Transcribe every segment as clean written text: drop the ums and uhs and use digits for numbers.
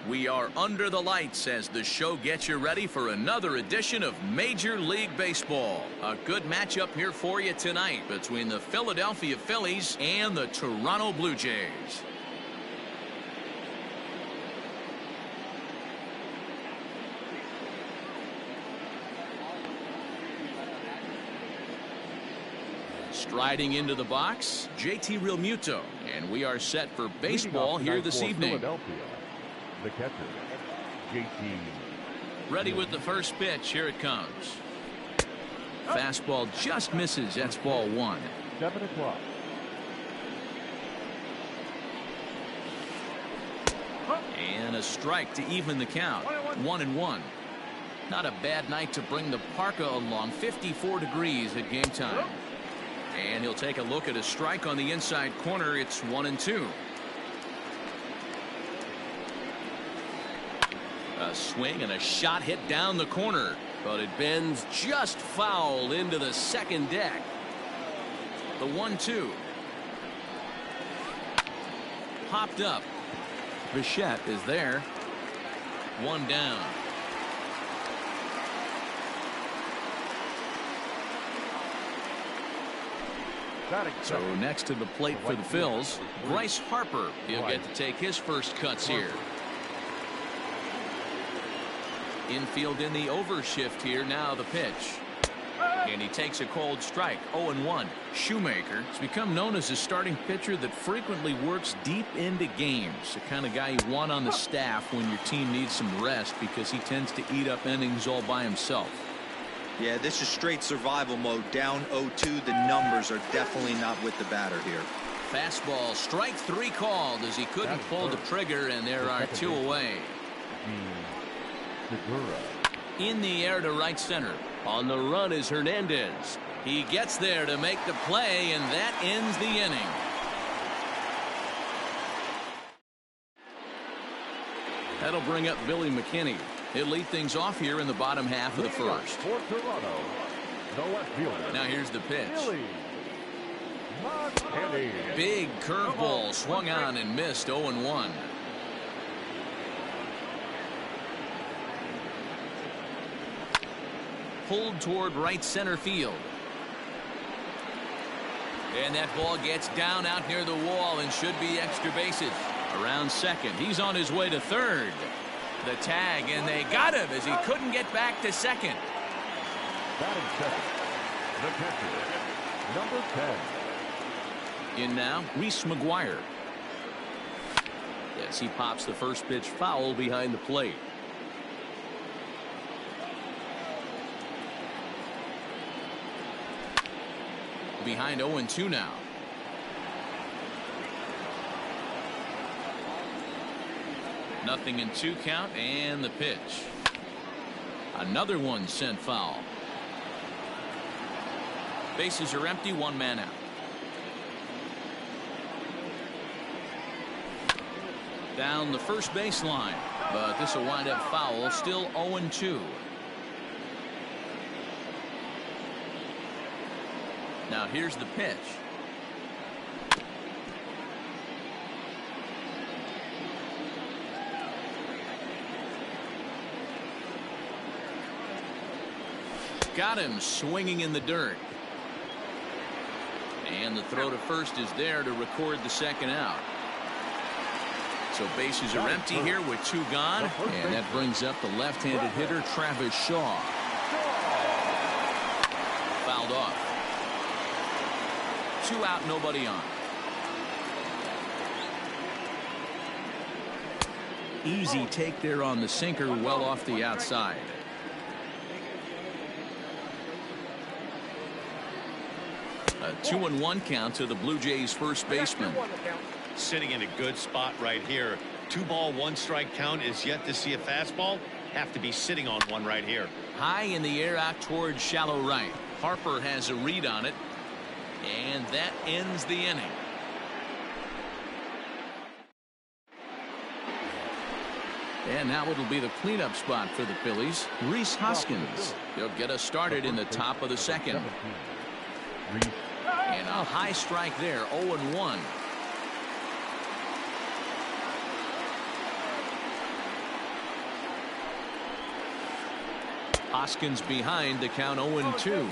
We are under the lights as the show gets you ready for another edition of Major League Baseball. A good matchup here for you tonight between the Philadelphia Phillies and the Toronto Blue Jays. Striding into the box, JT Realmuto, and we are set for baseball here this evening. The catcher, JT. Ready with the first pitch. Here it comes. Fastball just misses. That's ball one. 7 o'clock. And a strike to even the count. 1-1. Not a bad night to bring the parka along. 54 degrees at game time. And he'll take a look at a strike on the inside corner. It's 1-2. A swing and a shot hit down the corner, but it bends just foul into the second deck. The 1-2. Popped up. Bichette is there. One down. So next to the plate for the Phils, Bryce Harper. He'll get to take his first cuts here. Infield in the overshift here. Now the pitch. And he takes a cold strike. 0-1. Shoemaker has become known as a starting pitcher that frequently works deep into games. The kind of guy you want on the staff when your team needs some rest because he tends to eat up innings all by himself. Yeah, this is straight survival mode. Down 0-2. The numbers are definitely not with the batter here. Fastball, strike three called as he couldn't pull the trigger, and there are two away. In the air to right center. On the run is Hernandez. He gets there to make the play, and that ends the inning. That'll bring up Billy McKinney. He'll lead things off here in the bottom half of the first. For Toronto, the left fielder. Now here's the pitch. Billy. Big curveball swung on and missed. 0-1. Pulled toward right center field. And that ball gets down out near the wall and should be extra bases. Around second. He's on his way to third. The tag, and they got him as he couldn't get back to second. Batting second, the catcher, number 10. In now, Reese McGuire. Yes, he pops the first pitch foul behind the plate. Behind 0-2 now. Nothing in 2 count, and the pitch. Another one sent foul. Bases are empty, one man out. Down the first baseline, but this will wind up foul. Still 0-2. Now here's the pitch. Got him swinging in the dirt. And the throw to first is there to record the second out. So bases are empty here with 2 gone. And that brings up the left-handed hitter, Travis Shaw. Fouled off. 2 out, nobody on. Easy take there on the sinker, well off the outside. A 2-1 count to the Blue Jays first baseman. Sitting in a good spot right here. 2 ball, 1 strike count is yet to see a fastball. Have to be sitting on one right here. High in the air out towards shallow right. Harper has a read on it. And that ends the inning. And now it'll be the cleanup spot for the Phillies. Rhys Hoskins. He'll get us started in the top of the second. And a high strike there. 0-1. Hoskins behind the count 0-2.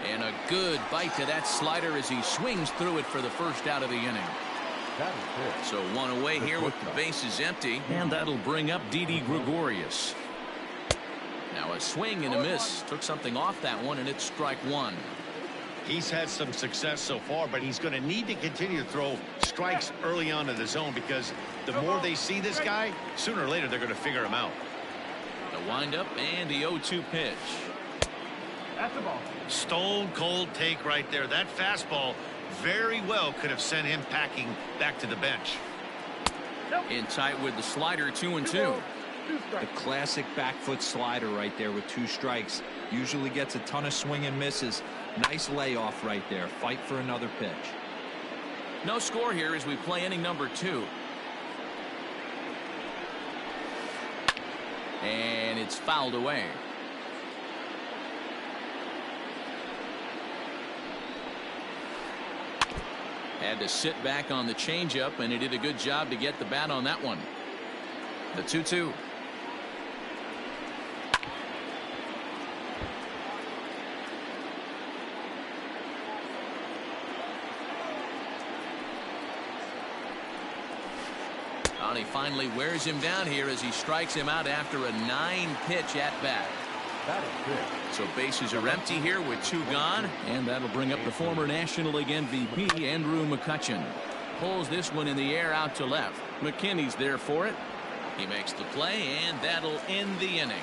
And a good bite to that slider as he swings through it for the first out of the inning. So one away here with the bases empty, and that'll bring up Didi Gregorius. Now a swing and a miss. Took something off that one, and it's strike one. He's had some success so far, but he's going to need to continue to throw strikes early on in the zone, because the more they see this guy, sooner or later they're going to figure him out. The windup and the 0-2 pitch. That's the ball. Stone cold take right there. That fastball very well could have sent him packing back to the bench. In tight with the slider, 2-2. The classic back foot slider right there with 2 strikes. Usually gets a ton of swing and misses. Nice layoff right there. Fight for another pitch. No score here as we play inning number 2. And it's fouled away. Had to sit back on the changeup, and he did a good job to get the bat on that one. The 2-2. And he finally wears him down here as he strikes him out after a 9-pitch at bat. So bases are empty here with 2 gone, and that'll bring up the former National League MVP Andrew McCutchen. Pulls this one in the air out to left. McKinney's there for it. He makes the play, and that'll end the inning.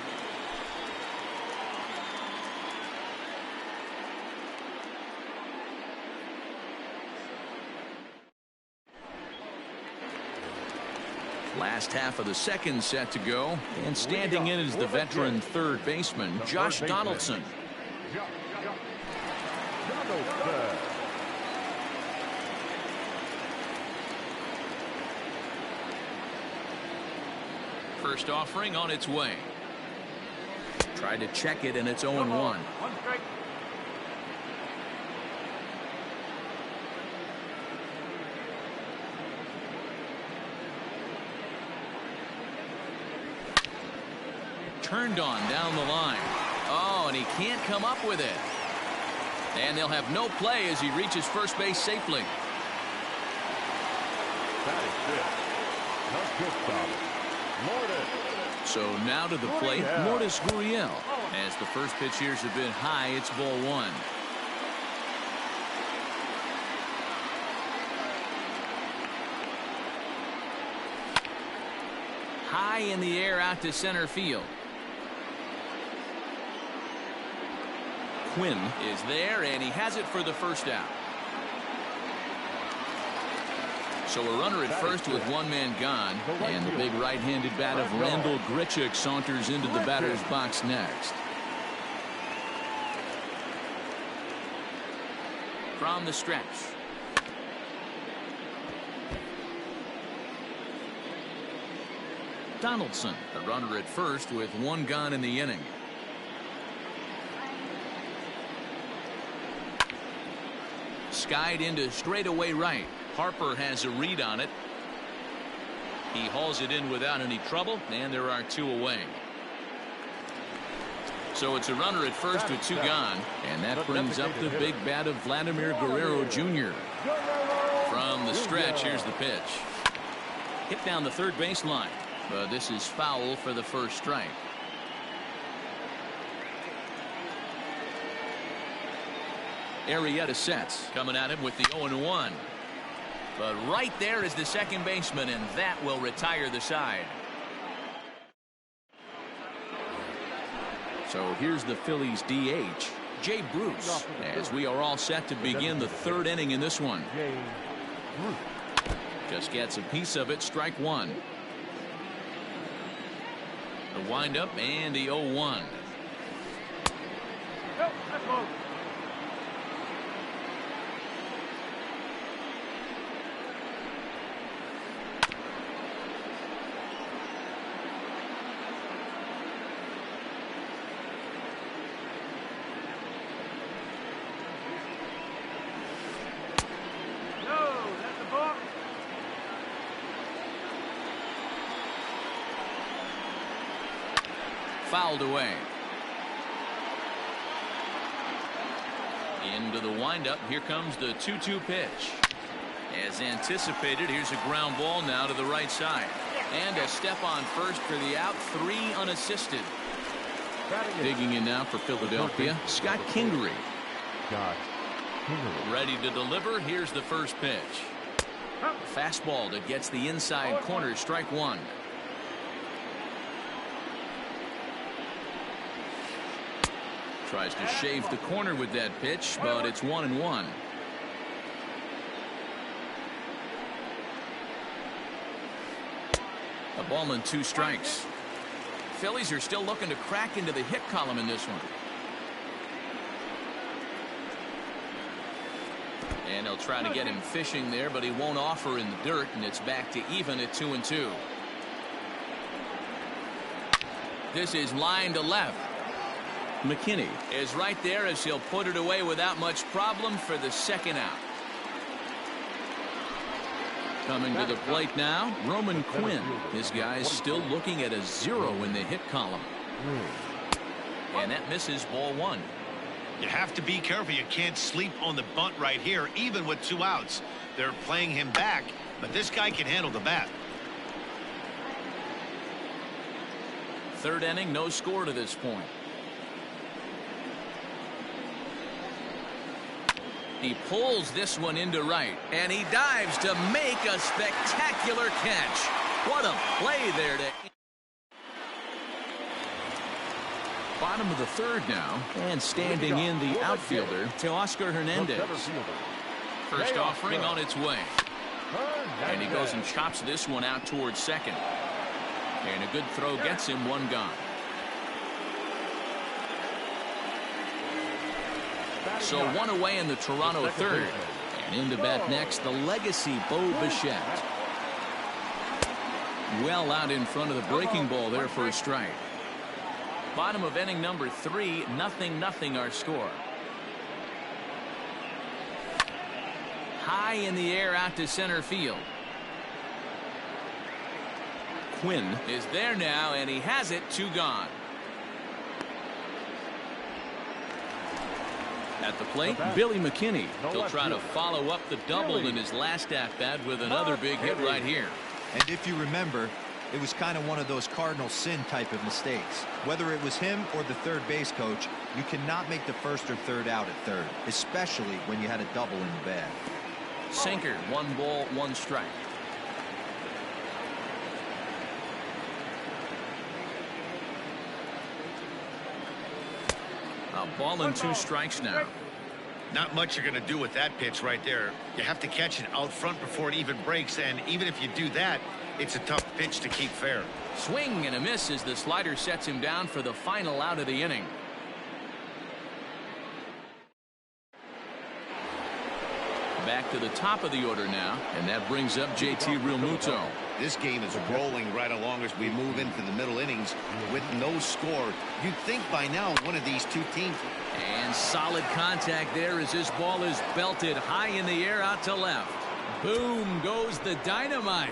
Last half of the second set to go, and standing in is the veteran third baseman Josh Donaldson. First offering on its way. Tried to check it, and it's 0-1. Turned on down the line. Oh, and he can't come up with it. And they'll have no play as he reaches first base safely. That is good. So now to the plate, Lourdes Gurriel. As the first pitch here is a bit high, it's ball 1. High in the air out to center field. Quinn is there, and he has it for the first out. So a runner at first with 1 man gone, and the big right-handed bat of Randall Grichuk saunters into the batter's box next. From the stretch. Donaldson, the runner at first with 1 gone in the inning. Skied into straightaway right. Harper has a read on it. He hauls it in without any trouble, and there are 2 away. So it's a runner at first with 2 gone, and that brings up the big bat of Vladimir Guerrero Jr. From the stretch, here's the pitch. Hit down the third baseline, but this is foul for the first strike. Arrieta sets, coming at him with the 0-1. But right there is the second baseman, and that will retire the side. So here's the Phillies DH, Jay Bruce, as we are all set to begin the 3rd inning in this one. Just gets a piece of it, strike 1. The windup and the 0-1. Fouled away. Into the windup. Here comes the 2-2 pitch. As anticipated, here's a ground ball now to the right side. And a step on first for the out. 3 unassisted. Digging in now for Philadelphia, Scott Kingery. Ready to deliver. Here's the first pitch. Fastball that gets the inside corner. Strike 1. Tries to shave the corner with that pitch, but it's 1-1. A ball and 2 strikes. Phillies are still looking to crack into the hit column in this one. And they'll try to get him fishing there, but he won't offer in the dirt, and it's back to even at 2-2. This is line to left. McKinney is right there as he'll put it away without much problem for the second out. Coming to the plate now, Roman Quinn. His guy's still looking at a 0 in the hit column. And that misses, ball 1. You have to be careful. You can't sleep on the bunt right here, even with 2 outs. They're playing him back, but this guy can handle the bat. Third inning, no score to this point. He pulls this one into right, and he dives to make a spectacular catch. What a play there. Bottom of the third now, and standing in the outfielder, Teoscar Hernandez. First offering on its way. And he goes and chops this one out towards second. And a good throw gets him 1 gone. So 1 away in the Toronto third. And in to bat next, the legacy Bo Bichette. Well out in front of the breaking ball there for a strike. Bottom of inning number 3, 0-0 our score. High in the air out to center field. Quinn is there now, and he has it. 2 gone. At the plate, Billy McKinney. He'll try to follow up the double in his last at-bat with another big hit right here. And if you remember, it was kind of one of those cardinal sin type of mistakes. Whether it was him or the third base coach, you cannot make the first or third out at third, especially when you had a double in the bag. Sinker, 1 ball, 1 strike. A ball and 2 strikes now. Not much you're going to do with that pitch right there. You have to catch it out front before it even breaks, and even if you do that, it's a tough pitch to keep fair. Swing and a miss as the slider sets him down for the final out of the inning. Back to the top of the order now, and that brings up JT Realmuto. This game is rolling right along as we move into the middle innings with no score. You'd think by now one of these 2 teams. And solid contact there as this ball is belted high in the air out to left. Boom goes the dynamite.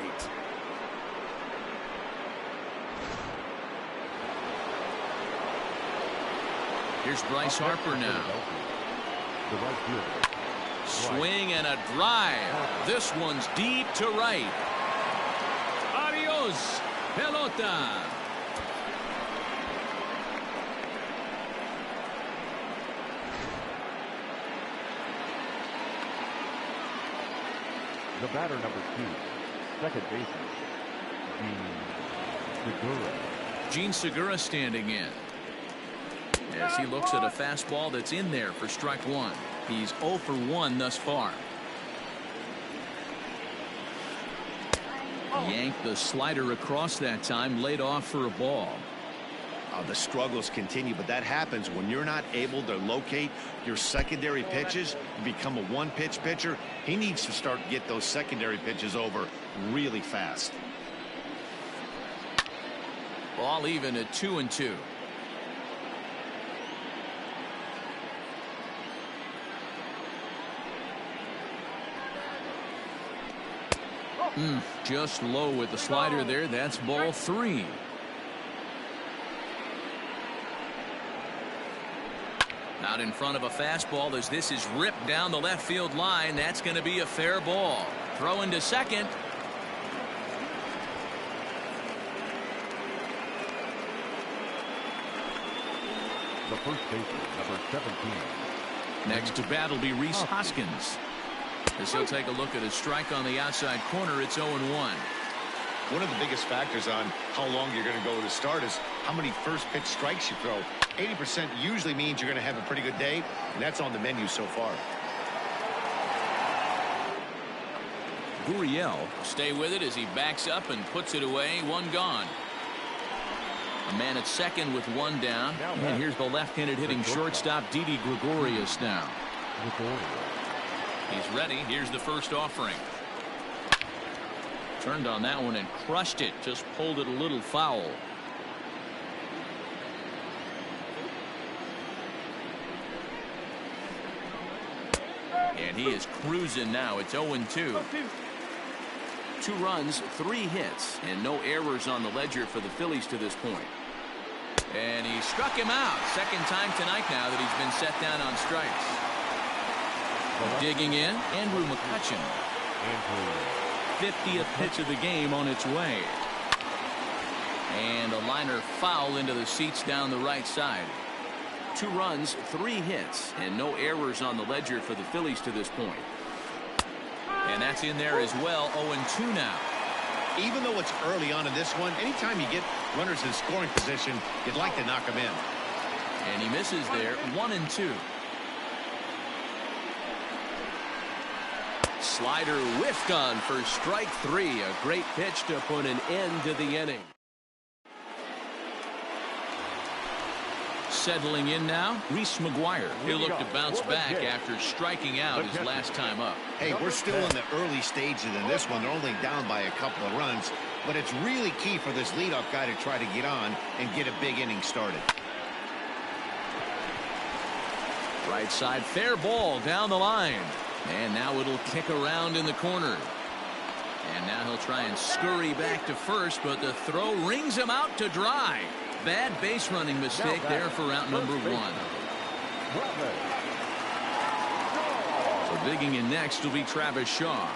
Here's Bryce Harper now. Swing and a drive. This one's deep to right. Adios, pelota. The batter number 2, second baseman, Gene Segura standing in as he looks at a fastball that's in there for strike 1. He's 0 for 1 thus far. Yanked the slider across that time, laid off for a ball. The struggles continue, but that happens when you're not able to locate your secondary pitches. You become a 1-pitch pitcher. He needs to start to get those secondary pitches over really fast. Ball even at 2-2. Just low with the slider there. That's ball 3. Out in front of a fastball as this is ripped down the left field line. That's going to be a fair ball. Throw into second. The first baseman, number 17. Next to bat will be Rhys Hoskins. As he'll take a look at a strike on the outside corner, it's 0-1. One of the biggest factors on how long you're going to go to start is how many first pitch strikes you throw. 80% usually means you're going to have a pretty good day, and that's on the menu so far. Gurriel stay with it as he backs up and puts it away. One gone. A man at second with one down. And here's the left-handed hitting shortstop, Didi Gregorius now. He's ready. Here's the first offering. Turned on that one and crushed it. Just pulled it a little foul. And he is cruising now. It's 0-2. 2 runs, 3 hits, and no errors on the ledger for the Phillies to this point. And he struck him out. Second time tonight now that he's been set down on strikes. Digging in, Andrew McCutchen. 50th pitch of the game on its way. And a liner foul into the seats down the right side. 2 runs, 3 hits, and no errors on the ledger for the Phillies to this point. And that's in there as well. 0-2 now. Even though it's early on in this one, anytime you get runners in scoring position, you'd like to knock them in. And he misses there. 1-2. Slider whiffed on for strike 3. A great pitch to put an end to the inning. Settling in now, Reese McGuire. He'll look to bounce back after striking out his last time up. Hey, we're still in the early stages in this one. They're only down by a couple of runs, but it's really key for this leadoff guy to try to get on and get a big inning started. Right side, fair ball down the line. And now it'll kick around in the corner. And now he'll try and scurry back to first, but the throw rings him out to dry. Bad base running mistake there for out number 1. So digging in next will be Travis Shaw.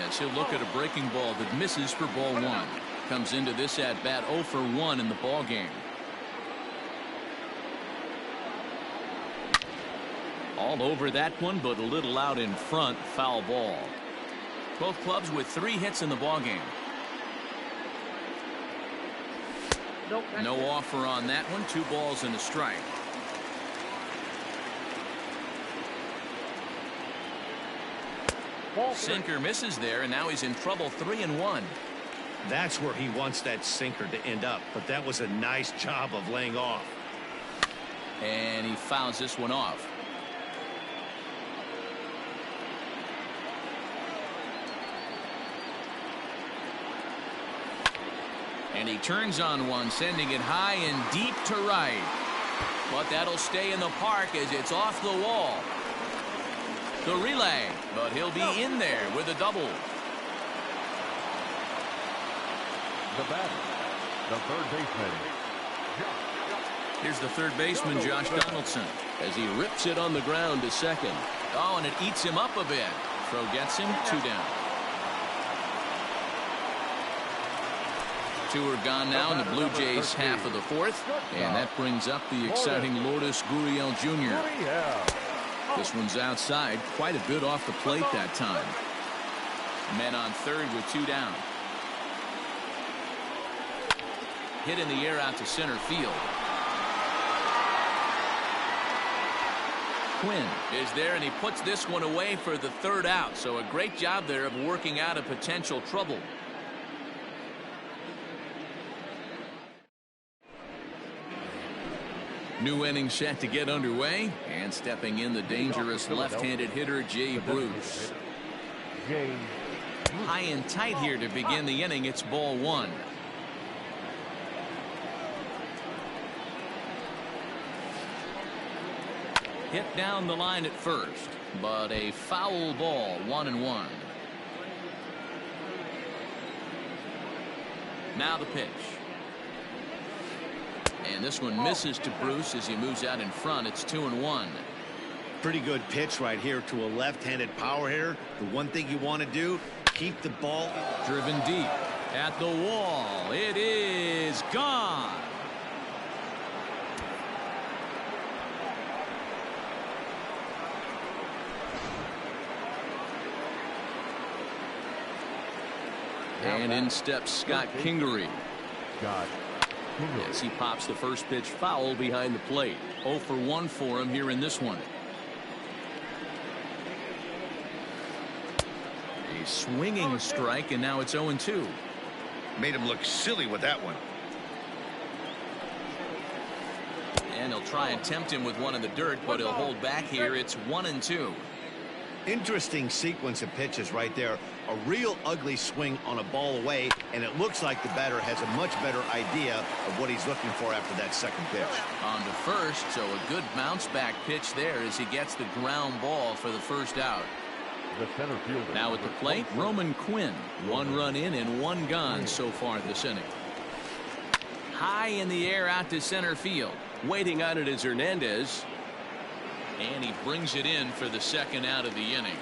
As he'll look at a breaking ball that misses for ball 1. Comes into this at bat 0 for 1 in the ball game. All over that one, but a little out in front. Foul ball. Both clubs with 3 hits in the ball game. No offer on that one. 2 balls and a strike. Sinker misses there, and now he's in trouble. 3-1. That's where he wants that sinker to end up, but that was a nice job of laying off. And he fouls this one off. And he turns on one, sending it high and deep to right. But that'll stay in the park as it's off the wall. The relay, but he'll be in there with a double. The batter, the third baseman. Here's the third baseman, Josh Donaldson, as he rips it on the ground to second. Oh, and it eats him up a bit. Throw gets him, 2 down. 2 are gone now in the Blue Jays half of the 4th. And that brings up the exciting Lourdes Gurriel Jr. This one's outside, quite a bit off the plate that time. Men on third with 2 down. Hit in the air out to center field. Quinn is there, and he puts this one away for the 3rd out. So a great job there of working out a potential trouble. New inning set to get underway, and stepping in the dangerous left-handed hitter Jay Bruce. High and tight here to begin the inning. It's ball 1. Hit down the line at first, but a foul ball. 1-1. Now the pitch. And this one misses to Bruce as he moves out in front. It's 2-1. Pretty good pitch right here to a left-handed power hitter. The one thing you want to do, keep the ball driven deep at the wall. It is gone. And in steps Scott Kingery. As he pops the first pitch foul behind the plate. 0 for 1 for him here in this one. A swinging strike, and now it's 0-2. Made him look silly with that one. And he'll try and tempt him with one in the dirt, but he'll hold back here. It's 1-2. Interesting sequence of pitches right there. A real ugly swing on a ball away, and it looks like the batter has a much better idea of what he's looking for after that second pitch. On to first, so a good bounce back pitch there as he gets the ground ball for the first out. The center fielder. Now at the plate, Roman Quinn. 1 run in and 1 gone so far this inning. High in the air out to center field. Waiting on it is Hernandez. And he brings it in for the second out of the inning.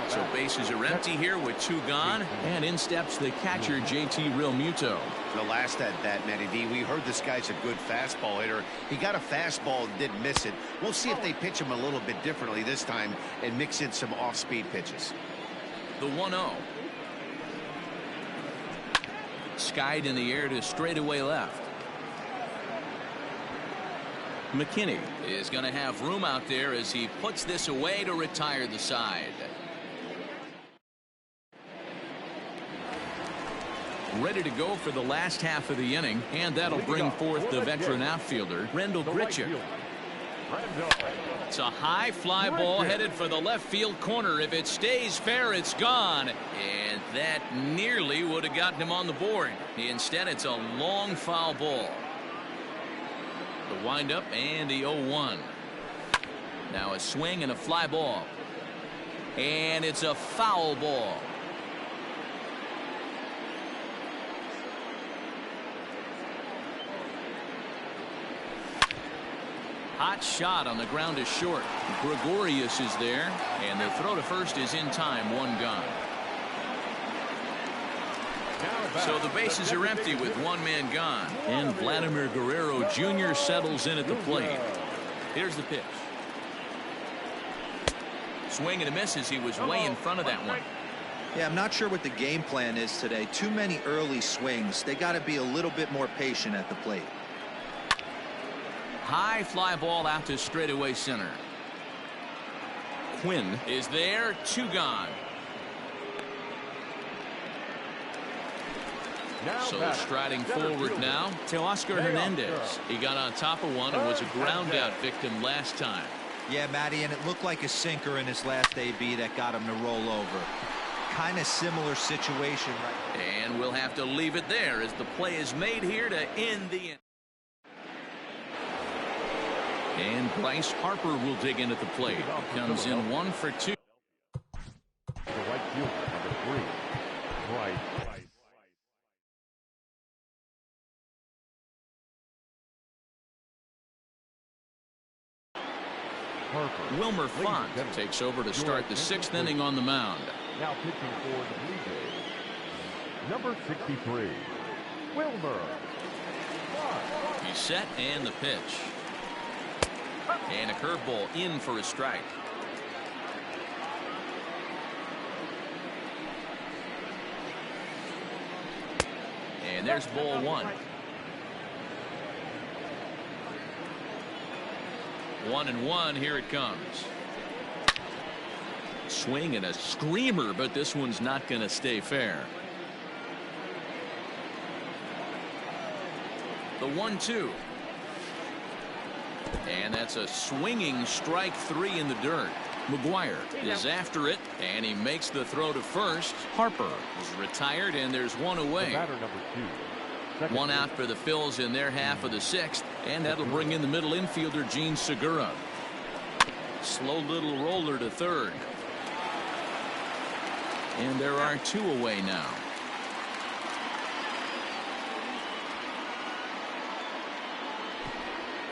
So bases are empty here with 2 gone. And in steps the catcher, JT Realmuto. The last at that, Matty D, we heard this guy's a good fastball hitter. He got a fastball and didn't miss it. We'll see if they pitch him a little bit differently this time and mix in some off-speed pitches. The 1-0. Skied in the air to straightaway left. McKinney is going to have room out there as he puts this away to retire the side. Ready to go for the last half of the inning, and that'll bring forth the veteran outfielder, Rendell Grichuk. It's a high fly ball headed for the left field corner. If it stays fair, it's gone. And that nearly would have gotten him on the board. Instead, it's a long foul ball. The windup and the 0-1. Now a swing and a fly ball. And it's a foul ball. Hot shot on the ground is short. Gregorius is there, and the throw to first is in time. 1 gone. So the bases are empty with 1 man gone, and Vladimir Guerrero Jr. settles in at the plate. Here's the pitch. Swing and a miss as he was way in front of that one. Yeah, I'm not sure what the game plan is today. Too many early swings. They got to be a little bit more patient at the plate. High fly ball out to straightaway center. Quinn is there. 2 gone. So striding forward now to Oscar Hernandez. He got on top of one and was a ground out victim last time. Yeah, Matty, and it looked like a sinker in his last AB that got him to roll over. Kind of similar situation right there. And we'll have to leave it there as the play is made here to end the inning. And Bryce Harper will dig in at the plate. He comes in 1 for 2. The right fielder, number 3, Bryce. Harper. Wilmer Font takes over to start the 6th inning on the mound. Now pitching for the Blue Jays, number 63, Wilmer. He's set and the pitch. And a curveball in for a strike. And there's ball 1. 1-1, here it comes. Swing and a screamer, but this one's not going to stay fair. The 1-2. And that's a swinging strike 3 in the dirt. McGuire is after it, and he makes the throw to first. Harper is retired, and there's 1 away. The batter, number 2. 1 out for the Phils in their half of the 6th, and that'll bring in the middle infielder, Gene Segura. Slow little roller to third. And there are 2 away now.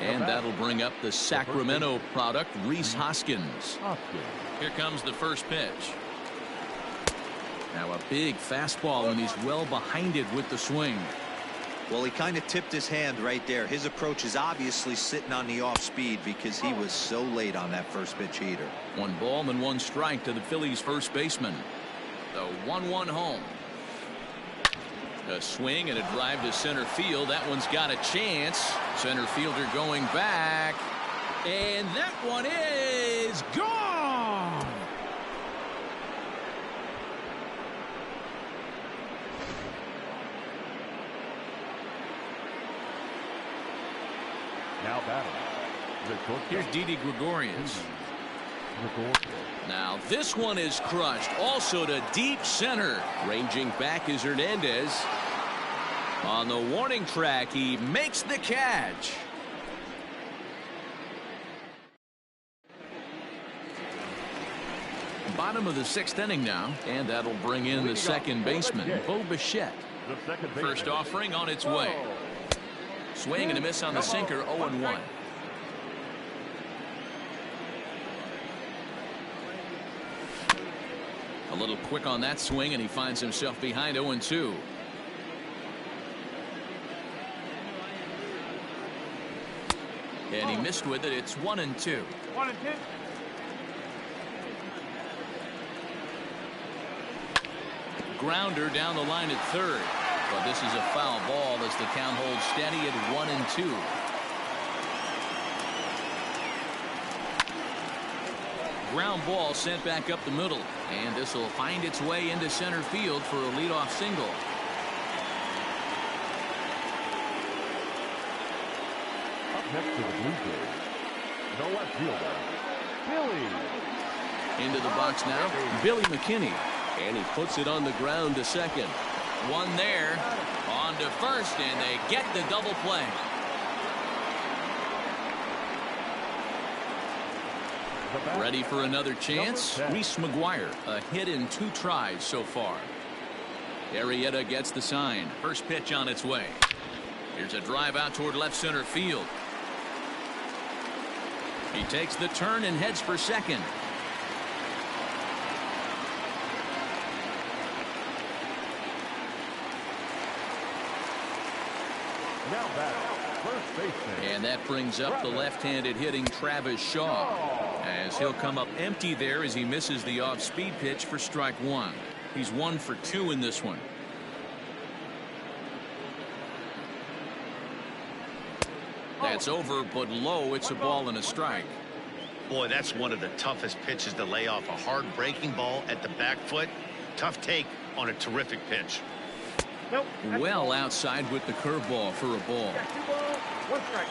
And that'll bring up the Sacramento product, Rhys Hoskins. Here comes the first pitch. Now a big fastball, and he's well behind it with the swing. Well, he kind of tipped his hand right there. His approach is obviously sitting on the off speed because he was so late on that first pitch heater. 1 ball and 1 strike to the Phillies first baseman. The 1-1 home. A swing and a drive to center field. That one's got a chance. Center fielder going back. And that one is gone. Now batting. Here's Didi Gregorius. Now this one is crushed. Also to deep center. Ranging back is Hernandez. On the warning track, he makes the catch. Bottom of the 6th inning now, and that'll bring in the second baseman, Bo Bichette. First offering on its way. Swing and a miss on the sinker, 0-1. A little quick on that swing, and he finds himself behind 0-2. And he missed with it. It's 1-2. 1-2. Grounder down the line at third. But this is a foul ball as the count holds steady at 1-2. Ground ball sent back up the middle, and this will find its way into center field for a leadoff single. Up next to the Blue Jays, no left fielder, Billy. Into the box now, Billy McKinney, and he puts it on the ground to second. One there, on to first, and they get the double play. Ready for another chance? Reese McGuire, a hit in 2 tries so far. Arrieta gets the sign. First pitch on its way. Here's a drive out toward left center field. He takes the turn and heads for second. Now batting, first baseman. And that brings up the left-handed hitting Travis Shaw, as he'll come up empty there as he misses the off-speed pitch for strike 1. He's 1 for 2 in this one. That's over, but low. It's a ball and a strike. Boy, that's one of the toughest pitches to lay off. A hard breaking ball at the back foot. Tough take on a terrific pitch. Nope. Well outside with the curveball for a ball. 2 balls, 1 strike.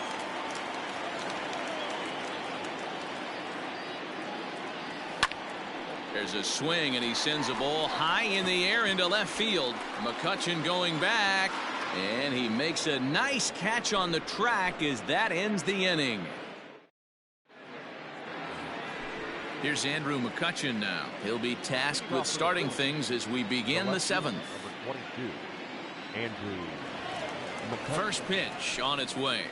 There's a swing, and he sends a ball high in the air into left field. McCutchen going back, and he makes a nice catch on the track as that ends the inning. Here's Andrew McCutchen now. He'll be tasked with starting things as we begin the 7th. Number 22, Andrew McCutchen. First pitch on its way.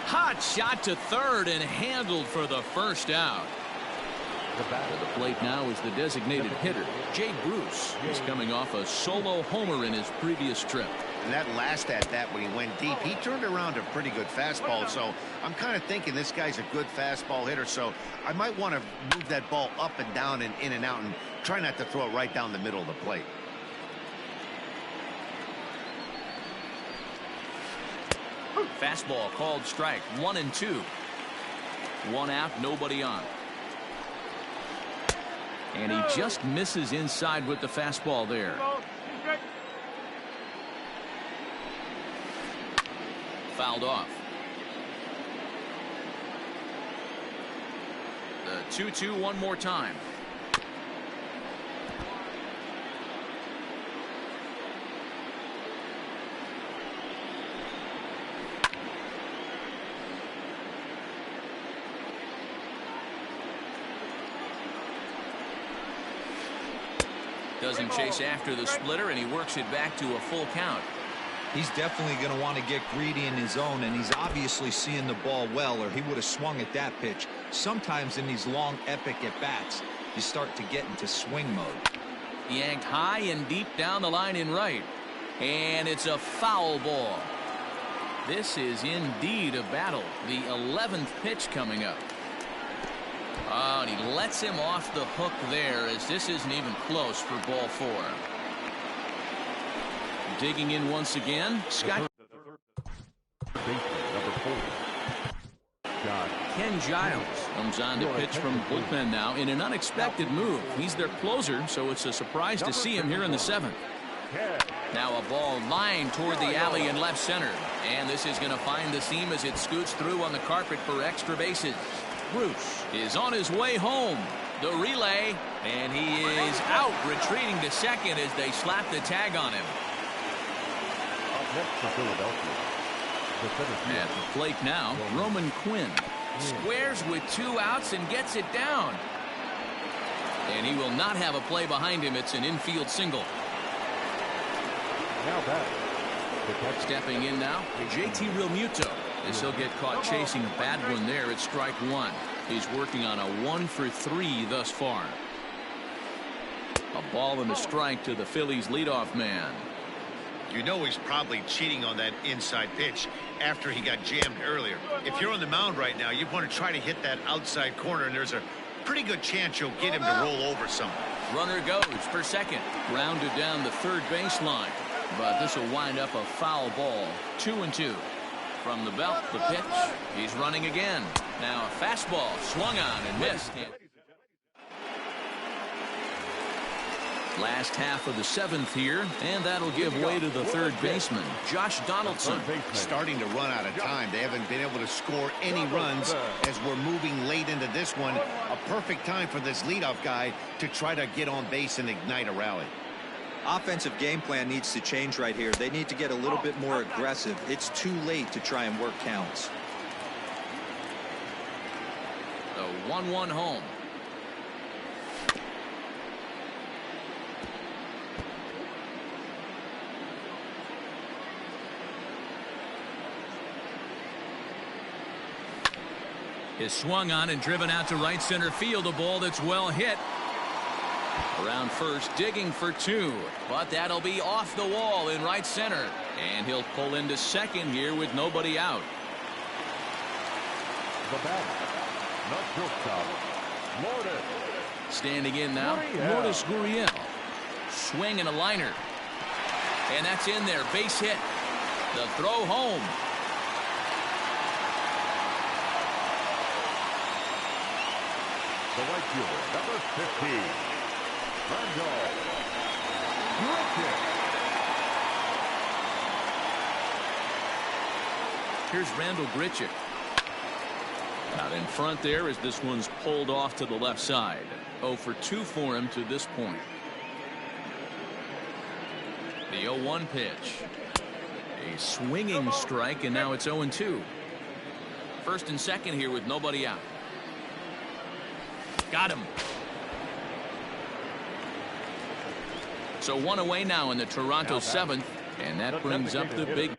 Hot shot to third and handled for the first out. The To batter, the plate now is the designated hitter, Jay Bruce. He's coming off a solo homer in his previous trip. And that last at-bat when he went deep, he turned around a pretty good fastball. So I'm kind of thinking this guy's a good fastball hitter. So I might want to move that ball up and down and in and out and try not to throw it right down the middle of the plate. Fastball called strike. 1-2. 1 out, nobody on. And he just misses inside with the fastball there. 2 balls, 2 strikes. Fouled off. The 2-2 one more time. Doesn't chase after the splitter, and he works it back to a full count. He's definitely going to want to get greedy in his zone, and he's obviously seeing the ball well, or he would have swung at that pitch. Sometimes in these long, epic at-bats, you start to get into swing mode. Yanked high and deep down the line in right. And it's a foul ball. This is indeed a battle. The 11th pitch coming up. Oh, and he lets him off the hook there, as this isn't even close for ball 4. Digging in once again, Scott. Number 4. Ken Giles comes on to pitch from bullpen now in an unexpected move. He's their closer, so it's a surprise to see him here in the 7th. Now a ball lined toward the alley in left center. And this is going to find the seam as it scoots through on the carpet for extra bases. Bruce is on his way home. The relay, and he is out, retreating to second as they slap the tag on him. Next for Philadelphia. At the plate now, Roman Quinn squares with 2 outs and gets it down. And he will not have a play behind him. It's an infield single. Now back. Stepping in now, JT Realmuto. As he'll get caught chasing a bad one there at strike 1. He's working on a 1 for 3 thus far. A ball and a strike to the Phillies leadoff man. You know he's probably cheating on that inside pitch after he got jammed earlier. If you're on the mound right now, you want to try to hit that outside corner, and there's a pretty good chance you'll get him to roll over something. Runner goes for second. Grounded down the third baseline. But this will wind up a foul ball. 2-2. From the belt, the pitch. He's running again. Now a fastball swung on and missed. Last half of the 7th here, and that'll give way to the third baseman, Josh Donaldson. Starting to run out of time. They haven't been able to score any runs as we're moving late into this one. A perfect time for this leadoff guy to try to get on base and ignite a rally. Offensive game plan needs to change right here. They need to get a little bit more aggressive. It's too late to try and work counts. The 1-1 home. Is swung on and driven out to right center field. A ball that's well hit. Around first, digging for 2. But that'll be off the wall in right center. And he'll pull into second here with nobody out. The batter, not shortstop, Lourdes. Standing in now, Lourdes Gurriel. Swing and a liner. And that's in there. Base hit. The throw home. The right fielder, number 15, Randall Grichuk. Here's Randall Grichuk. Out in front there as this one's pulled off to the left side. 0 for 2 for him to this point. The 0-1 pitch. A swinging strike, and now it's 0-2. First and second here with nobody out. Got him. So 1 away now in the Toronto 7th, and that brings up the big.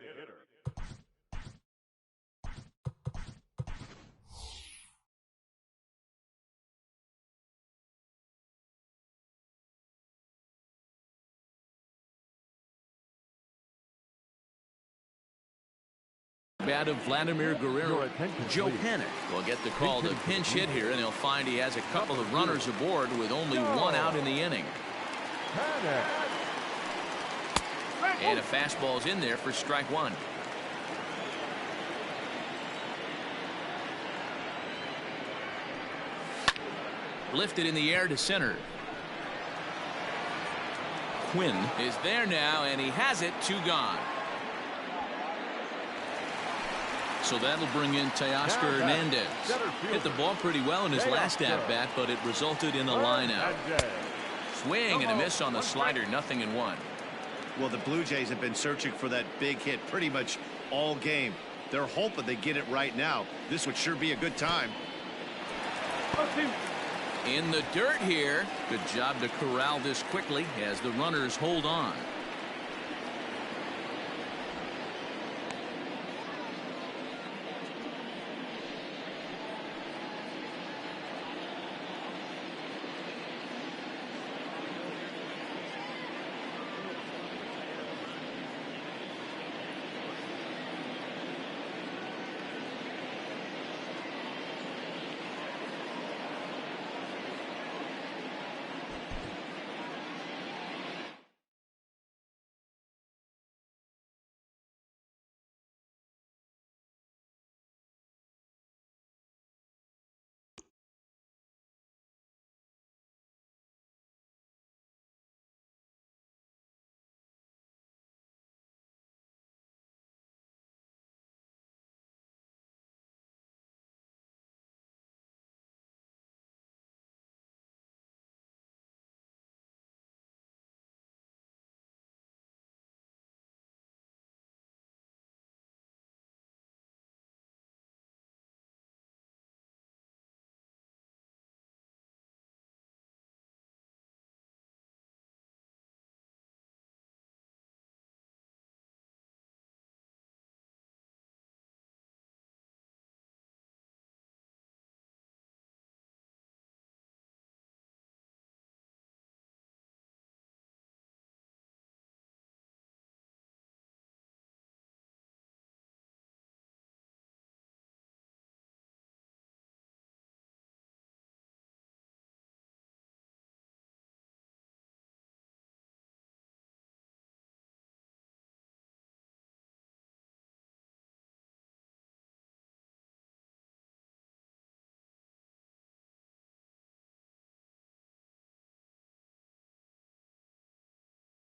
Bat of Vladimir Guerrero. Joe Panik will get the call to pinch hit here, and he'll find he has a couple of runners aboard with only 1 out in the inning. And a fastball's in there for strike 1. Lifted in the air to center. Quinn is there now, and he has it. 2 gone. So that'll bring in Teoscar Hernandez. Hit the ball pretty well in his last at-bat, but it resulted in a line-out. Swing and a miss on the slider, 0-1. Well, the Blue Jays have been searching for that big hit pretty much all game. They're hoping they get it right now. This would sure be a good time. In the dirt here. Good job to corral this quickly as the runners hold on.